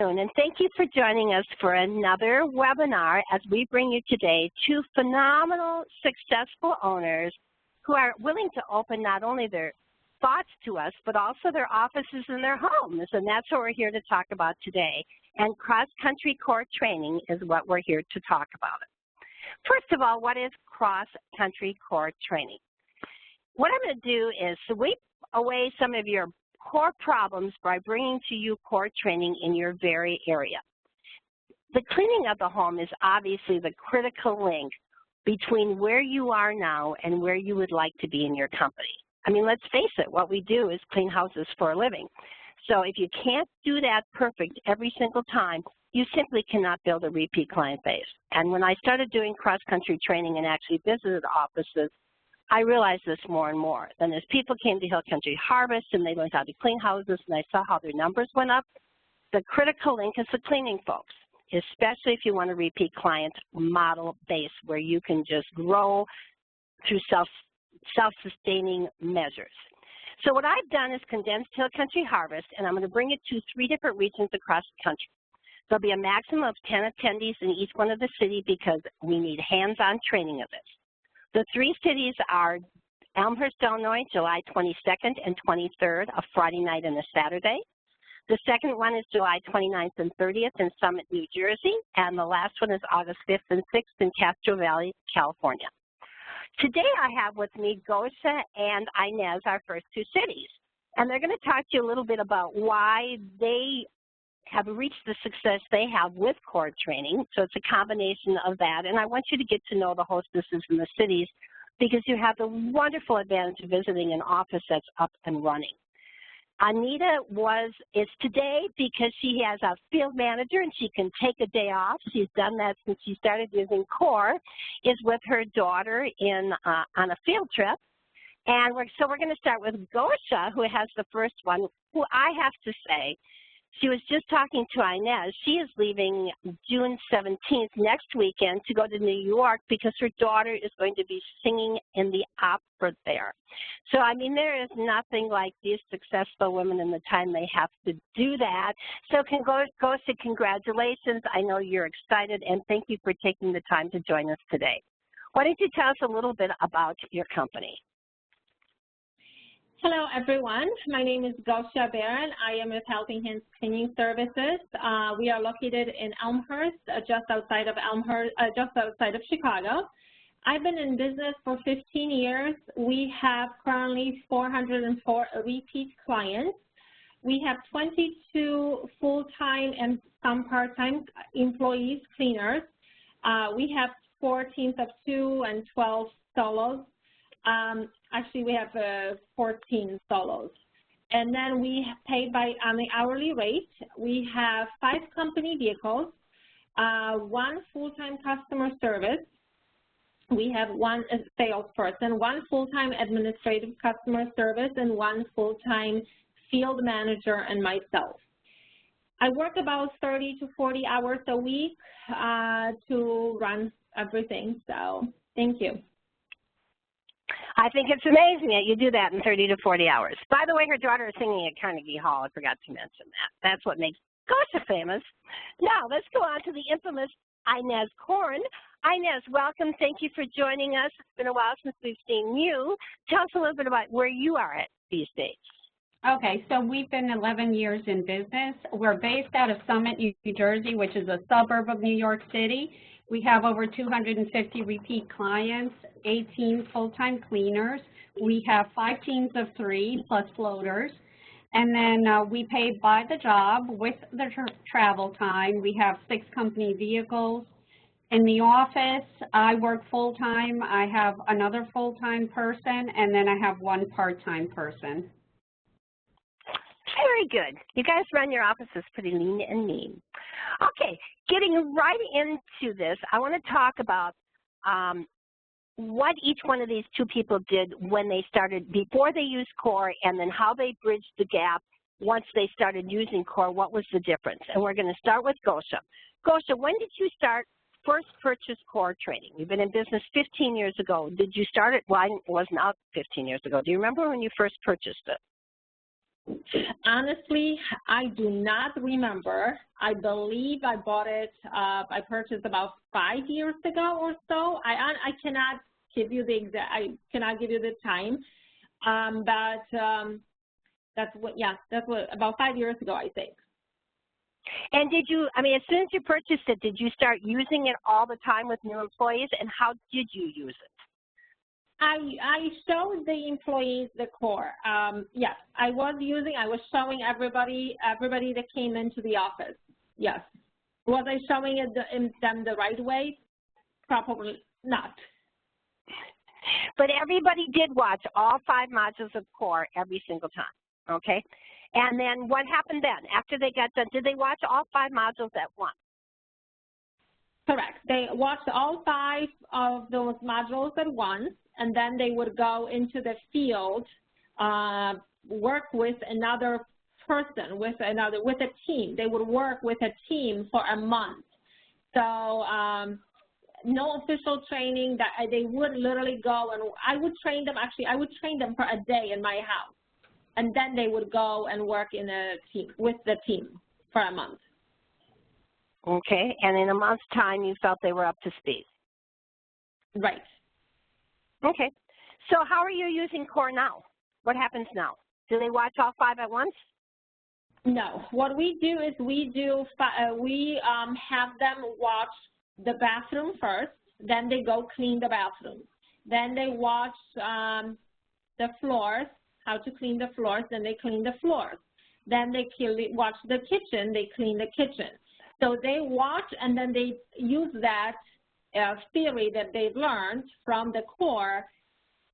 And thank you for joining us for another webinar as we bring you today two phenomenal, successful owners who are willing to open not only their thoughts to us, but also their offices and their homes. And that's what we're here to talk about today. And cross-country core training is what we're here to talk about. First of all, what is cross-country core training? What I'm going to do is sweep away some of your core problems by bringing to you core training in your very area. The cleaning of the home is obviously the critical link between where you are now and where you would like to be in your company. I mean, let's face it, what we do is clean houses for a living. So if you can't do that perfect every single time, you simply cannot build a repeat client base. And when I started doing cross-country training and actually visited offices, I realized this more and more. Then as people came to Hill Country Harvest and they learned how to clean houses and I saw how their numbers went up, the critical link is the cleaning folks, especially if you want a repeat client model base where you can just grow through self-sustaining measures. So what I've done is condensed Hill Country Harvest, and I'm going to bring it to 3 different regions across the country. There'll be a maximum of 10 attendees in each one of the cities because we need hands-on training of this. The 3 cities are Elmhurst, Illinois, July 22nd and 23rd, a Friday night and a Saturday. The second one is July 29th and 30th in Summit, New Jersey, and the last one is August 5th and 6th in Castro Valley, California. Today I have with me Gosha and Inez, our first 2 cities, and they're going to talk to you a little bit about why they have reached the success they have with core training. So it's a combination of that, and I want you to get to know the hostesses in the cities because you have the wonderful advantage of visiting an office that's up and running. Anita is today because she has a field manager and she can take a day off. She's done that since she started using core, is with her daughter on a field trip. And so we're going to start with Gosha, who has the first one, who I have to say, she was just talking to Inez. She is leaving June 17th next weekend to go to New York because her daughter is going to be singing in the opera there. So, I mean, there is nothing like these successful women in the time they have to do that. So, Gosha, congratulations. I know you're excited, and thank you for taking the time to join us today. Why don't you tell us a little bit about your company? Hello, everyone. My name is Gosha Baron. I am with Helping Hands Cleaning Services. We are located in Elmhurst, just outside of Chicago. I've been in business for 15 years. We have currently 404 repeat clients. We have 22 full-time and some part-time employees, cleaners. We have 4 teams of 2 and 12 solos. Actually, we have 14 solos. And then we pay on the hourly rate. We have 5 company vehicles, 1 full-time customer service. We have 1 salesperson, 1 full-time administrative customer service, and 1 full-time field manager and myself. I work about 30 to 40 hours a week to run everything, so thank you. I think it's amazing that you do that in 30 to 40 hours. By the way, her daughter is singing at Carnegie Hall. I forgot to mention that. That's what makes Gosha famous. Now, let's go on to the infamous Inez Korn. Inez, welcome. Thank you for joining us. It's been a while since we've seen you. Tell us a little bit about where you are at these days. Okay, so we've been 11 years in business. We're based out of Summit, New Jersey, which is a suburb of New York City. We have over 250 repeat clients, 18 full-time cleaners. We have 5 teams of 3 plus floaters. And then we pay by the job with the travel time. We have 6 company vehicles. In the office, I work full-time. I have another full-time person, and then I have 1 part-time person. Very good. You guys run your offices pretty lean and mean. Okay, getting right into this, I want to talk about what each one of these 2 people did when they started, before they used core, and then how they bridged the gap once they started using core. What was the difference? And we're going to start with Gosha. Gosha, when did you first purchase core training? You've been in business 15 years ago. Did you start it? Well, it wasn't out 15 years ago. Do you remember when you first purchased it? Honestly, I do not remember. I believe I bought it, I purchased about 5 years ago or so. I cannot give you the exact, I cannot give you the time, that's what, about 5 years ago, I think. And did you, I mean, as soon as you purchased it, did you start using it all the time with new employees, and how did you use it? I showed the employees the core. Yes, I was showing everybody that came into the office. Yes. Was I showing them the right way? Probably not. But everybody did watch all 5 modules of core every single time, okay? And then what happened then? After they got done, did they watch all 5 modules at once? Correct. They watched all 5 of those modules at once, and then they would go into the field, work with another person, with a team. They would work with a team for a month. So no official training. That they would literally go, and I would train them. Actually, I would train them for a day in my house, and then they would go and work in a team with the team for a month. Okay, and in a month's time, you felt they were up to speed. Right. Okay, so how are you using core now? What happens now? Do they watch all 5 at once? No. What we do is we have them watch the bathroom first, then they go clean the bathroom. Then they watch the floors, how to clean the floors, then they clean the floors. Then they watch the kitchen, they clean the kitchen. So they watch, and then they use that theory that they've learned from the core,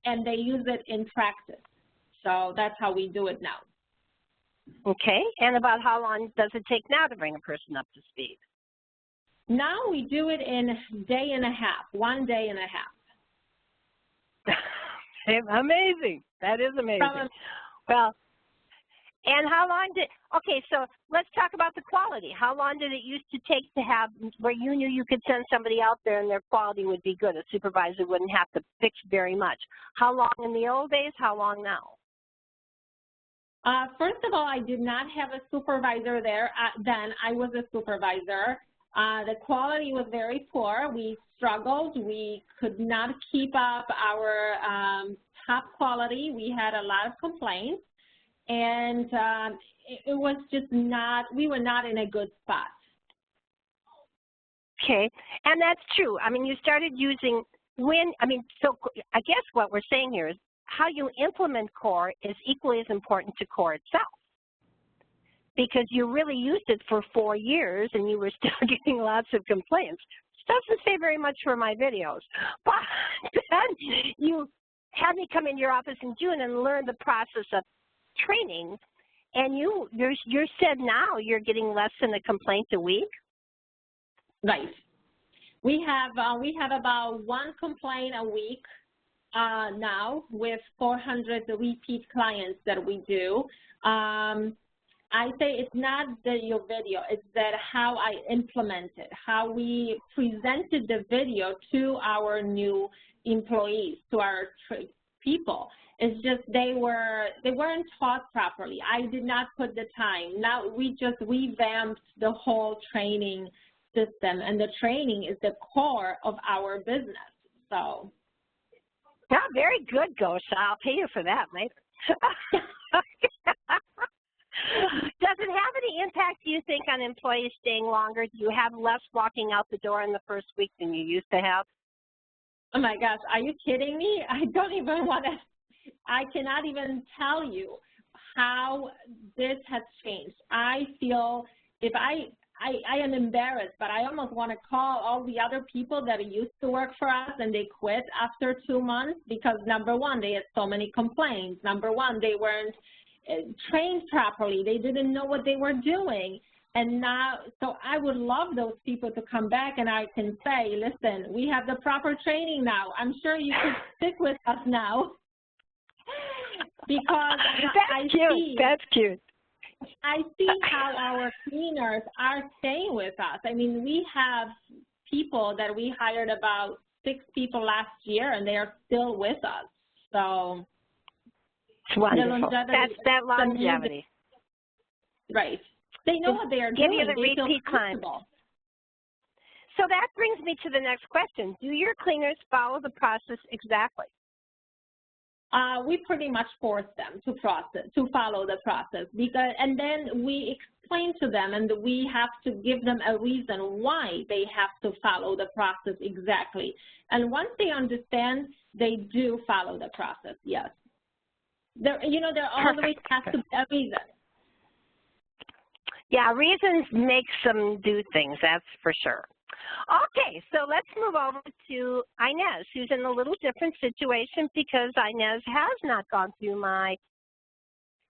and they use it in practice. So that's how we do it now. Okay, and about how long does it take now to bring a person up to speed? Now we do it in a day and a half, 1 day and a half. Amazing. That is amazing. Well, and how long did, okay, so let's talk about the quality. How long did it used to take to have, where you knew you could send somebody out there and their quality would be good? A supervisor wouldn't have to fix very much. How long in the old days? How long now? First of all, I did not have a supervisor there. Then I was a supervisor. The quality was very poor. We struggled. We could not keep up our top quality. We had a lot of complaints. And it was just not, we were not in a good spot. Okay, and that's true. I mean, you started using so I guess what we're saying here is how you implement core is equally as important to core itself, because you really used it for 4 years and you were still getting lots of complaints. Which doesn't say very much for my videos, but then you had me come into your office in June and learn the process of training, and you said now you're getting less than a complaint a week. Right. We have about 1 complaint a week now with 400 repeat clients that we do. I say it's not your video, it's that how I implemented, how we presented the video to our new employees, to our people. It's just they weren't taught properly. I did not put the time. Now we just revamped the whole training system, and the training is the core of our business. So. Yeah, very good, Gosha. I'll pay you for that later. Does it have any impact, do you think, on employees staying longer? Do you have less walking out the door in the first week than you used to have? Oh my gosh, are you kidding me? I don't even want to. I cannot even tell you how this has changed. I feel if I am embarrassed, but I almost want to call all the other people that used to work for us and they quit after 2 months because, number one, they had so many complaints. Number one, they weren't trained properly. They didn't know what they were doing. And now, so I would love those people to come back and I can say, listen, we have the proper training now. I'm sure you could stick with us now. Because That's cute. I see how our cleaners are staying with us. I mean, we have people that we hired, about 6 people last year, and they are still with us. So It's wonderful. That's that longevity. Right. They know what they are doing. Give you the repeat clients. So that brings me to the next question. Do your cleaners follow the process exactly? We pretty much force them to follow the process, and then we explain to them, and we have to give them a reason why they have to follow the process exactly. And once they understand, they do follow the process. Yes. There always has to be a reason. Yeah, reasons make them do things, that's for sure. Okay, so let's move over to Inez, who's in a little different situation because Inez has not gone through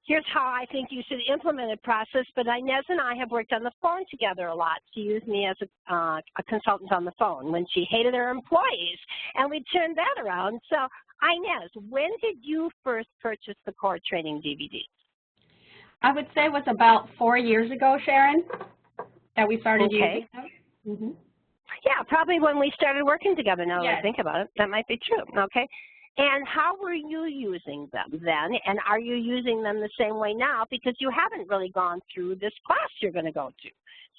here's how I think you should implement a process, but Inez and I have worked on the phone together a lot. She used me as a consultant on the phone when she hated her employees, and we turned that around. So Inez, when did you first purchase the core training DVD? I would say it was about 4 years ago, Sharon, that we started using them. Mm-hmm. Yeah, probably when we started working together, now that I Yes. think about it. That might be true, okay? And how were you using them then? And are you using them the same way now? Because you haven't really gone through this class you're going to go to.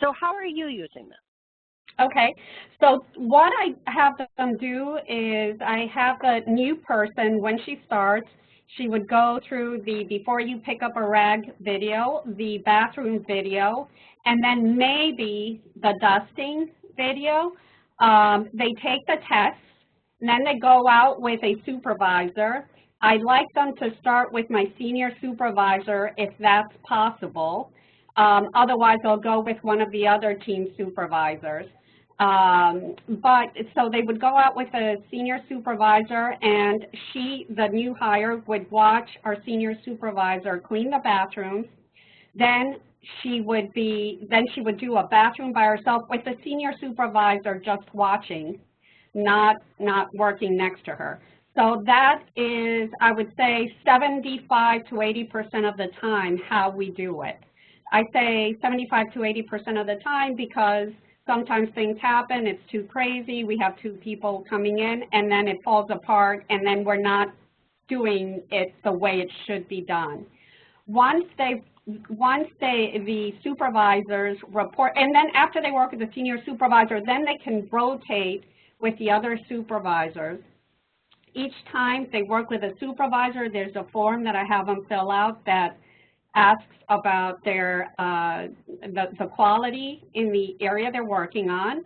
So how are you using them? Okay, so what I have them do is I have the new person, when she starts, she would go through the before you pick up a rag video, the bathroom video, and then maybe the dusting video. They take the test, and then they go out with a supervisor. I like them to start with my senior supervisor if that's possible. Otherwise, I'll go with one of the other team supervisors. So they would go out with a senior supervisor, and the new hire, would watch our senior supervisor clean the bathrooms. Then she would do a bathroom by herself with the senior supervisor just watching, not working next to her. So that is, I would say, 75 to 80% of the time how we do it. I say 75 to 80% of the time because sometimes things happen, it's too crazy, we have two people coming in, and then it falls apart, and then we're not doing it the way it should be done. Once the supervisors report, and then after they work with the senior supervisor, then they can rotate with the other supervisors. Each time they work with a supervisor, there's a form that I have them fill out that asks about their the quality in the area they're working on,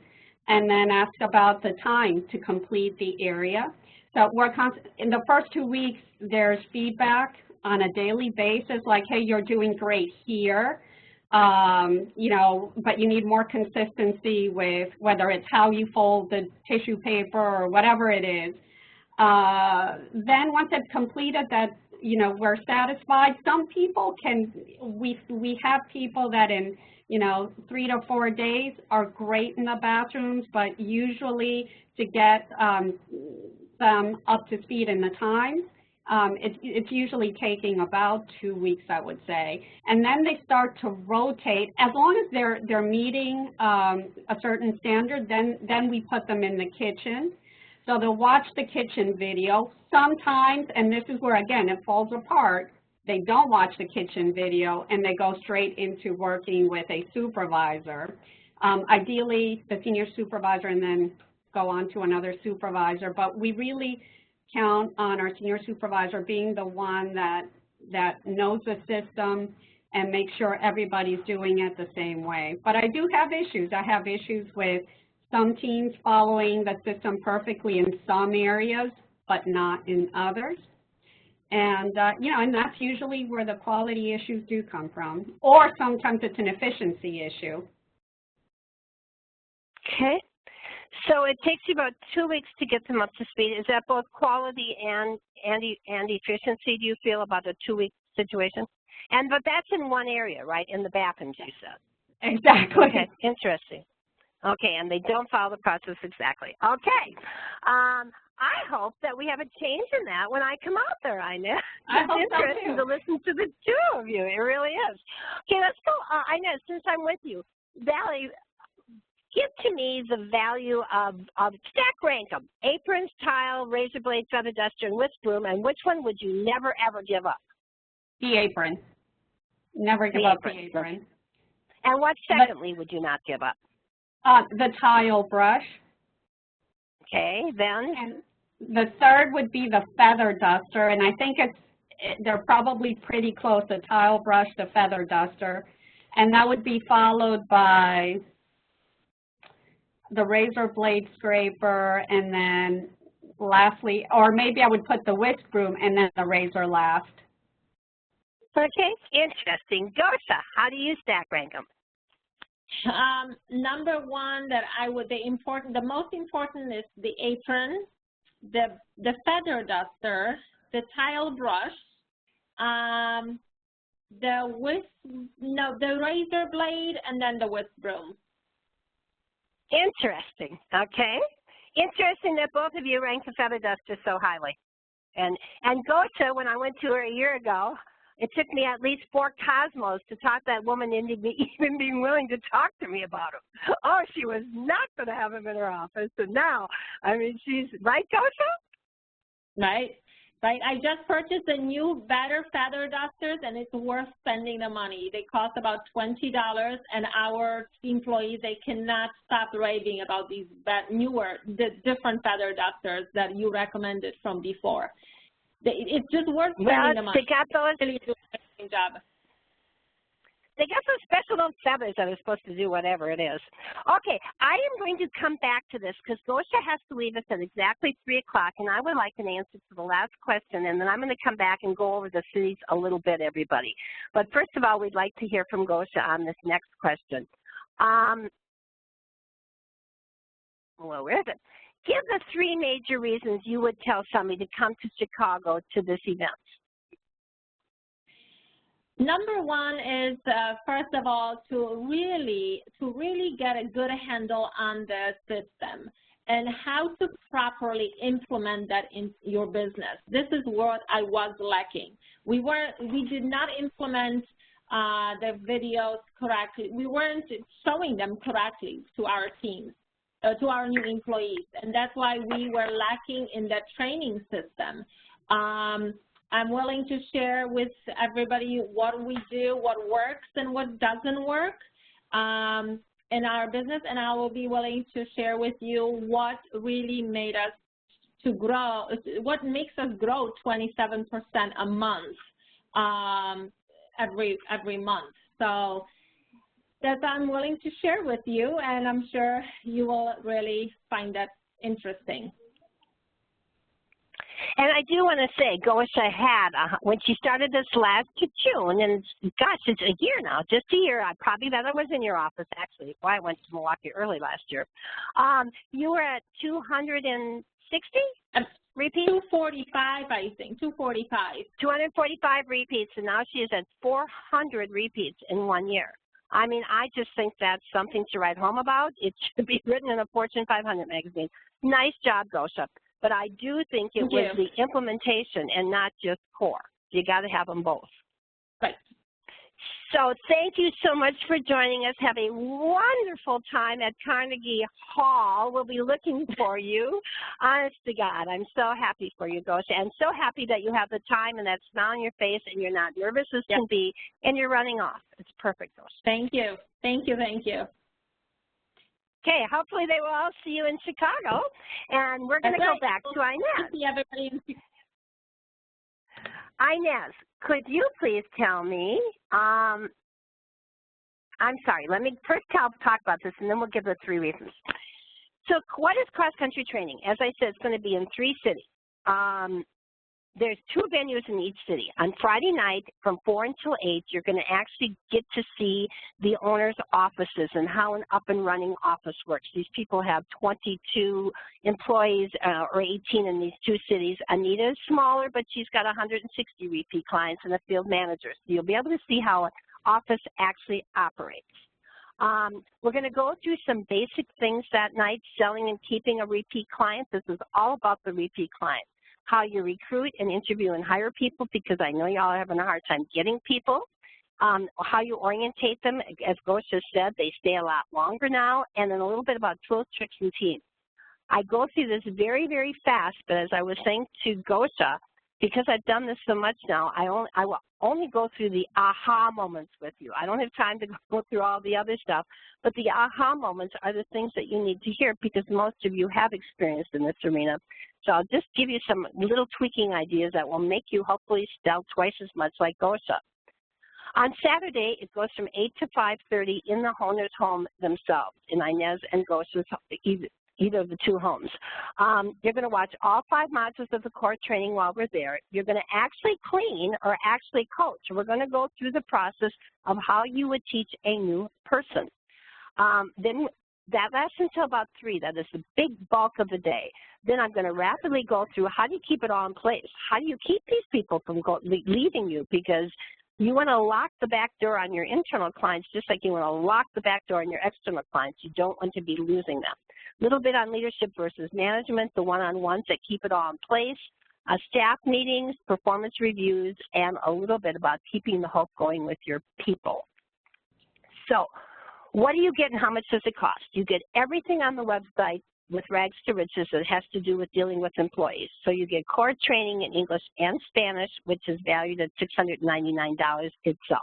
and then asks about the time to complete the area. So in the first 2 weeks, there's feedback on a daily basis, like, hey, you're doing great here, but you need more consistency with whether it's how you fold the tissue paper or whatever it is. Then once it's completed, that we're satisfied. Some people we have people that in 3 to 4 days are great in the bathrooms, but usually to get them up to speed in the time, it's usually taking about 2 weeks, I would say. And then they start to rotate. As long as they're meeting a certain standard, then we put them in the kitchen. So they'll watch the kitchen video. Sometimes, and this is where, again, it falls apart, they don't watch the kitchen video and they go straight into working with a supervisor. Ideally, the senior supervisor, and then go on to another supervisor. But we really count on our senior supervisor being the one that knows the system and makes sure everybody's doing it the same way. But I do have issues. I have issues with some teams following the system perfectly in some areas, but not in others. And, and that's usually where the quality issues do come from. Or sometimes it's an efficiency issue. Okay. So it takes you about 2 weeks to get them up to speed. Is that both quality and efficiency, do you feel, about a 2-week situation? But that's in one area, right? In the bathrooms, you said. Exactly. Okay, interesting. Okay, and they don't follow the process exactly. Okay. I hope that we have a change in that when I come out there, Inez. It's interesting to listen to the two of you. It really is. Okay, let's go. Inez, since I'm with you, Valerie, give to me the value of stack rank them. Aprons, tile, razor blade, feather duster, and whisk broom, and which one would you never, ever give up? The apron. Never give up the apron. And what secondly would you not give up? The tile brush. Okay, then? And the third would be the feather duster, and I think they're probably pretty close, the tile brush, the feather duster. And that would be followed by the razor blade scraper, and then lastly, or maybe I would put the whisk broom and then the razor last. Okay, interesting. Gosha, how do you stack rank them? Number one that the most important is the apron, the feather duster, the tile brush, the razor blade, and then the whisk broom. Interesting. Okay. Interesting that both of you rank the feather duster so highly. And Gosha, when I went to her a year ago, it took me at least 4 Cosmos to talk that woman into even being willing to talk to me about him. Oh, she was not going to have him in her office. And now, I mean, she's, right, Gosha? Right. Right. I just purchased a new, better feather dusters, and it's worth spending the money. They cost about $20, and our employees, they cannot stop raving about these the different feather dusters that you recommended from before. It's just worth spending the money. They got those. Really do an amazing job. They got those special little feathers that are supposed to do whatever it is. Okay, I am going to come back to this because Gosha has to leave us at exactly 3 o'clock, and I would like an answer to the last question, and then I'm going to come back and go over the cities a little bit, everybody. But first of all, we'd like to hear from Gosha on this next question. Well, where is it? Give the 3 major reasons you would tell somebody to come to Chicago to this event. Number one is, first of all, to really get a good handle on the system and how to properly implement that in your business. This is what I was lacking. We did not implement the videos correctly. We weren't showing them correctly to our teams, to our new employees, and that's why we were lacking in that training system. I'm willing to share with everybody what we do, what works and what doesn't work in our business, and I will be willing to share with you what really made us to grow, what makes us grow 27% a month every month. So that I'm willing to share with you, and I'm sure you will really find that interesting. And I do want to say, Gosha had, when she started this last June, and gosh, it's a year now, just a year, probably that I was in your office, actually. Well, I went to Milwaukee early last year. You were at 260 repeats? 245, I think, 245. 245 repeats, and now she is at 400 repeats in 1 year. I mean, I just think that's something to write home about. It should be written in a Fortune 500 magazine. Nice job, Gosha. But I do think it was the implementation and not just core. You got to have them both. Right. So thank you so much for joining us. Have a wonderful time at Carnegie Hall. We'll be looking for you. Honest to God, I'm so happy for you, Gosha, and so happy that you have the time and that smile on your face and you're not nervous as can be, and you're running off. It's perfect, Gosha. Thank you. Thank you. Thank you. Okay, hopefully they will all see you in Chicago, and we're going to go back to Inez. See everybody in Chicago. Inez, could you please tell me, I'm sorry, let me first talk about this, and then we'll give the 3 reasons. So what is cross-country training? As I said, it's going to be in 3 cities. There's 2 venues in each city. On Friday night from 4 until 8, you're going to actually get to see the owners' offices and how an up-and-running office works. These people have 22 employees or 18 in these 2 cities. Anita is smaller, but she's got 160 repeat clients and a field manager. So you'll be able to see how an office actually operates. We're going to go through some basic things that night, selling and keeping a repeat client. This is all about the repeat client. How you recruit and interview and hire people, because I know y'all are having a hard time getting people. How you orientate them, as Gosha said, they stay a lot longer now, and then a little bit about tools, tricks, and teams. I go through this very, very fast, but as I was saying to Gosha, because I've done this so much now, I will only go through the aha moments with you. I don't have time to go through all the other stuff, but the aha moments are the things that you need to hear because most of you have experience in this arena. So I'll just give you some little tweaking ideas that will make you hopefully sell twice as much like Gosha. On Saturday, it goes from 8 to 5:30 in the owner's home themselves, in Inez and Gosha's, either of the two homes. You're going to watch all 5 modules of the core training while we're there. You're going to actually clean or actually coach. We're going to go through the process of how you would teach a new person. Then that lasts until about 3. That is the big bulk of the day. Then I'm going to rapidly go through how do you keep it all in place? How do you keep these people from leaving you? Because you want to lock the back door on your internal clients just like you want to lock the back door on your external clients. You don't want to be losing them. A little bit on leadership versus management, the one-on-ones that keep it all in place, staff meetings, performance reviews, and a little bit about keeping the hope going with your people. So what do you get and how much does it cost? You get everything on the website with rags to riches that has to do with dealing with employees. So you get core training in English and Spanish, which is valued at $699 itself.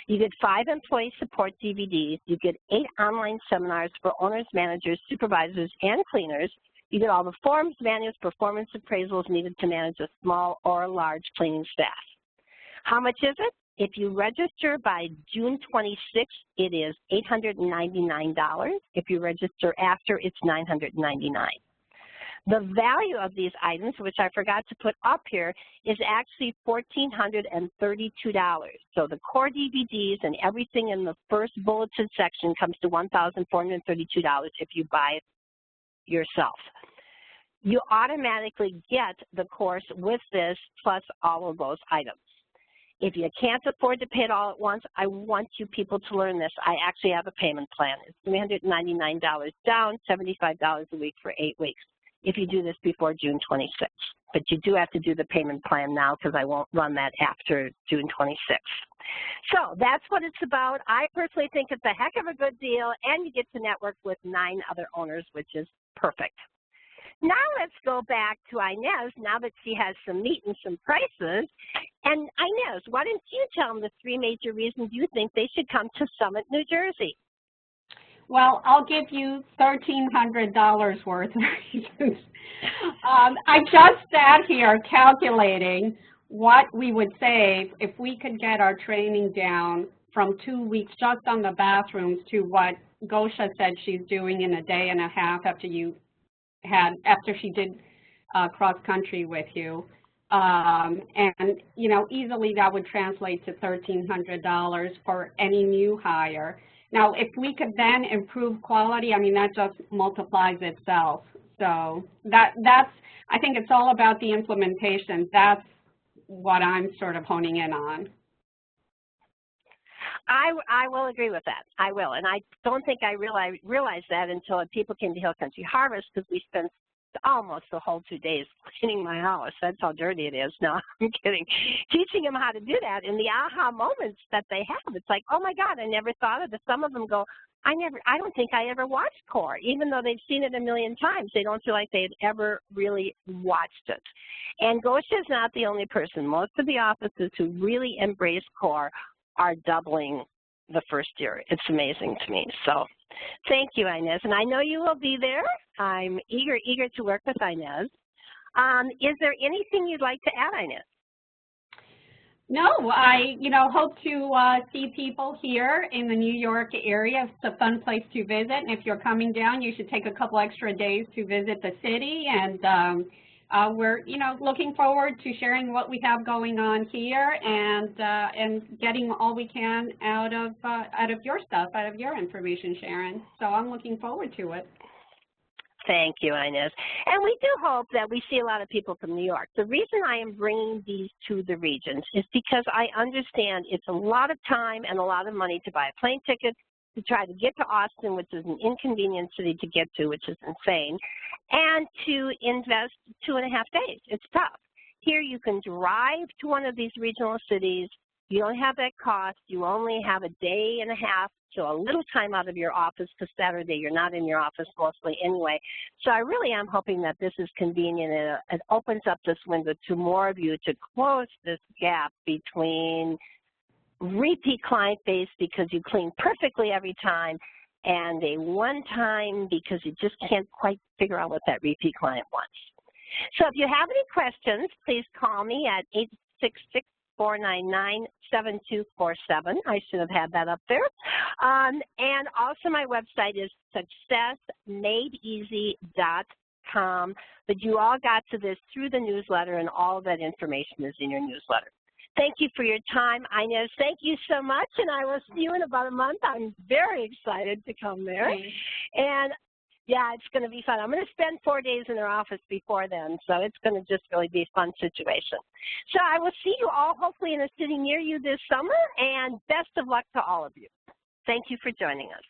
You get 5 employee support DVDs. You get 8 online seminars for owners, managers, supervisors, and cleaners. You get all the forms, manuals, performance appraisals needed to manage a small or large cleaning staff. How much is it? If you register by June 26th, it is $899. If you register after, it's $999. The value of these items, which I forgot to put up here, is actually $1,432. So the core DVDs and everything in the first bulleted section comes to $1,432 if you buy it yourself. You automatically get the course with this plus all of those items. If you can't afford to pay it all at once, I want you people to learn this. I actually have a payment plan. It's $399 down, $75 a week for 8 weeks if you do this before June 26th. But you do have to do the payment plan now because I won't run that after June 26th. So that's what it's about. I personally think it's a heck of a good deal, and you get to network with 9 other owners, which is perfect. Now let's go back to Inez, now that she has some meat and some prices. And Inez, why don't you tell them the 3 major reasons you think they should come to Summit, New Jersey? Well, I'll give you $1,300 worth of reasons. I just sat here calculating what we would save if we could get our training down from 2 weeks just on the bathrooms to what Gosha said she's doing in a day and a half after she did cross country with you. And, you know, easily that would translate to $1,300 for any new hire. Now, if we could then improve quality, I mean, that just multiplies itself. So that's, I think it's all about the implementation. That's what I'm sort of honing in on. I will agree with that. I will. And I don't think I realized that until people came to Hill Country Harvest, because we spent almost the whole 2 days cleaning my house. That's how dirty it is. No, I'm kidding. Teaching them how to do that, and the aha moments that they have, it's like, oh my God, I never thought of it. Some of them go, I don't think I ever watched CORE. Even though they've seen it a million times, they don't feel like they'd ever really watched it. And Gosha is not the only person. Most of the offices who really embrace CORE are doubling the first year. It's amazing to me. So thank you, Inez. And I know you will be there. I'm eager to work with Inez. Is there anything you'd like to add, Inez? No, I, hope to see people here in the New York area. It's a fun place to visit. And if you're coming down, you should take a couple extra days to visit the city. And we're, looking forward to sharing what we have going on here and getting all we can out of your stuff, out of your information, Sharon. So I'm looking forward to it. Thank you, Inez. And we do hope that we see a lot of people from New York. The reason I am bringing these to the regions is because I understand it's a lot of time and a lot of money to buy a plane ticket, to try to get to Austin, which is an inconvenient city to get to, which is insane, and to invest 2.5 days. It's tough. Here you can drive to one of these regional cities, You don't have that cost. You only have a day and a half to a little time out of your office, because Saturday you're not in your office mostly anyway. So I really am hoping that this is convenient. It opens up this window to more of you to close this gap between repeat client base because you clean perfectly every time, and a one-time because you just can't quite figure out what that repeat client wants. So if you have any questions, please call me at 866-499-7247. I should have had that up there. And also my website is successmadeeasy.com. But you all got to this through the newsletter, and all of that information is in your newsletter. Thank you for your time, Inez. Thank you so much, and I will see you in about a month. I'm very excited to come there. And yeah, it's going to be fun. I'm going to spend 4 days in their office before then, so it's going to just really be a fun situation. So I will see you all hopefully in a city near you this summer, and best of luck to all of you. Thank you for joining us.